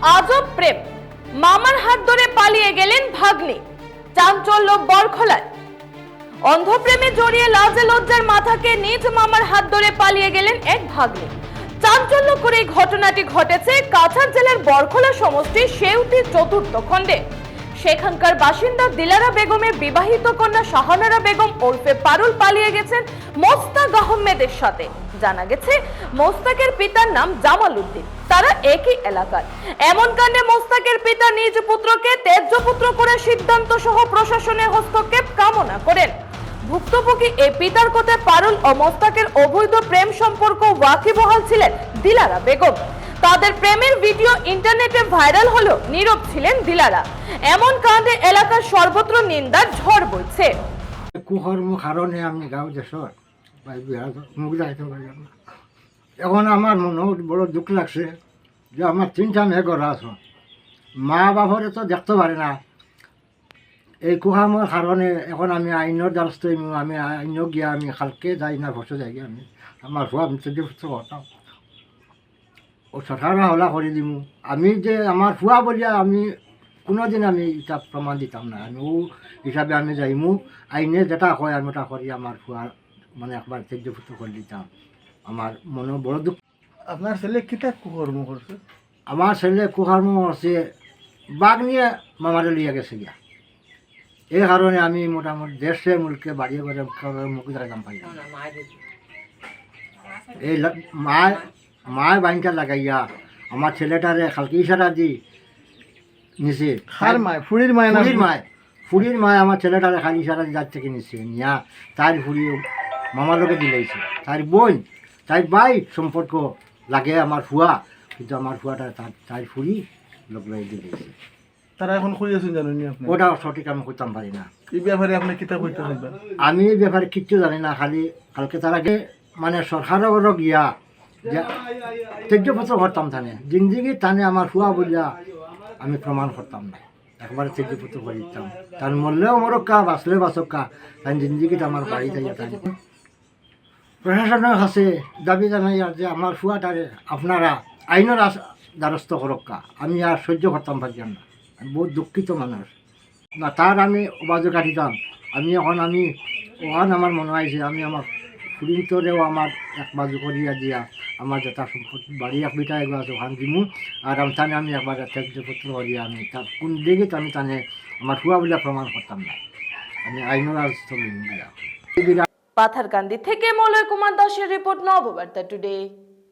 আজব প্রেম, মামার হাত ধরে পালিয়ে গেলেন ভাগ্নে। চাঞ্চল্য বরখলায়। অন্ধপ্রেমে জড়িয়ে লাজে লজ্জার মাথাকে নিজ মামার হাত ধরে পালিয়ে গেলেন এক ভাগ্নে। চাঞ্চল্য করে এই ঘটনাটি ঘটেছে কাছাড় জেলার বরখলা সমষ্টির সেউতি চতুর্থ খণ্ডে। সেখানকার বাসিন্দা দিলারা বেগমের বিবাহিত কন্যা শাহানারা বেগম ওরফে পারুল পালিয়ে গেছেন মোস্তাক আহমেদের সাথে। জানা গেছে মোস্তাকের পিতার নাম জামাল উদ্দিন, তারা একই এলাকার। এমন কাণ্ডে মোস্তাকের পিতা নিজ পুত্রকে ত্যায্য পুত্র করে সিদ্ধান্ত সহ প্রশাসনের হস্তক্ষেপ কামনা করেন। ভুক্তভোগী এই পিতার কথায় পারুল ও মোস্তাকের অবৈধ প্রেম সম্পর্ক ওয়াকিবহাল ছিলেন দিলারা বেগম। তাদের প্রেমের ভিডিও ইন্টারনেটে ভাইরাল হলো, নীরব ছিলেন দিলারা। এমন কাণ্ডে এলাকার সর্বত্র নিন্দার ঝড় বইছে। কুকর্ম কারণে আমি গাঁও দেশত মুখ যাইতে পারলাম না। এখন আমার মনে বড় দুঃখ লাগছে যে আমার তিনটা মেয়ে গড়া আছে, মা বাপরে তো দেখতে পারে না। এই কুকর্মের কারণে এখন আমি আইনের দ্বারস্থ হইম। আমি আইন গিয়া আমি কালকে যাই না বসে যাই, আমি আমার ভুয়া মিত্র করতাম ও সরকারা হলা করে দিব। আমি যে আমার ভুয়া বলিয়া আমি কোনোদিন আমি এটা প্রমাণ দিতাম না। আমি ও হিসাবে আমি যাইমু, আইনে যেটা কয় আমি ওটা করি আমার ভুয়া মানে একবার তেজ্যপুত্র করে দিতাম। আমার মনে বড় দুঃখ। আপনার ছেলে কিতা কুকর্ম করছে? আমার ছেলে কুকর্ম হচ্ছে বাঘ নিয়ে মামারে লিয়ে গেছে গিয়া। এই কারণে আমি মোটামুটি দেশে মুলকে বাড়িয়ে করে মুখ দেখাইতাম পারি। এই মায় বাইনটা লাগাইয়া আমার ছেলেটারে খালকি ইশারা দি নিছে। কার মায়? ফুড়ির মায় না? ফুড়ির মায় আমার ছেলেটারে খালি ইশারা দি যার থেকে নিছে নিয়া তার ফুড়ি মামার লোকে দিলাইছে। তার বোন তার ভাই সম্পর্ক লাগে আমার ফুয়া, কিন্তু আমার ফুয়াটা তার ফুড়ি লোক লাই দিলাইছে। তারা এখন খুঁজেছেন জানেন আপনি? ওটা সঠিক আমি করতাম পারি না। এই ব্যাপারে আপনি কিতা কইতে চাইবেন? আমি এই ব্যাপারে কিচ্ছু জানি না। খালি কালকে তার আগে মানে সরকারও গিয়া যে তেজ্যপত্র করতাম থানে জিন্দিগি টানে আমার ফুয়া বলিয়া আমি প্রমাণ করতাম না। একবারে তেজ্যপত্র করে দিতাম। তার মরলেও মরক্কা, বাঁচলে বাঁচক্কা, তাই জিন্দিগিটা আমার বাড়ি যাইয়া তাই প্রশাসনের কাছে দাবি জানাই যে আমার ফুয়াটারে আপনারা আইনের দ্বারস্থ করক্কা। আমি আর সহ্য করতাম পারতাম না। আমি বহুত দুঃখিত মানুষ না, তার আমি বাজু কাটিতাম। আমি এখন আমার মনে হয়েছে আমি আমার ফুরিন্তরেও আমার এক বাজু করিয়া দিয়া আমার যেটা সম্পত্তি বাড়ি এক বিটা এগুলো আছে ওখান দিমু। আর আমি তানে আমি একবার ত্যাজ্যপত্র করিয়া আমি তার কোন দিকে আমি তানে আমার হুয়া বলে প্রমাণ করতাম না। আমি আইনের রাজস্ব পাথারকান্দি থেকে মলয় কুমার দাসের রিপোর্ট, নববার্তা টুডে।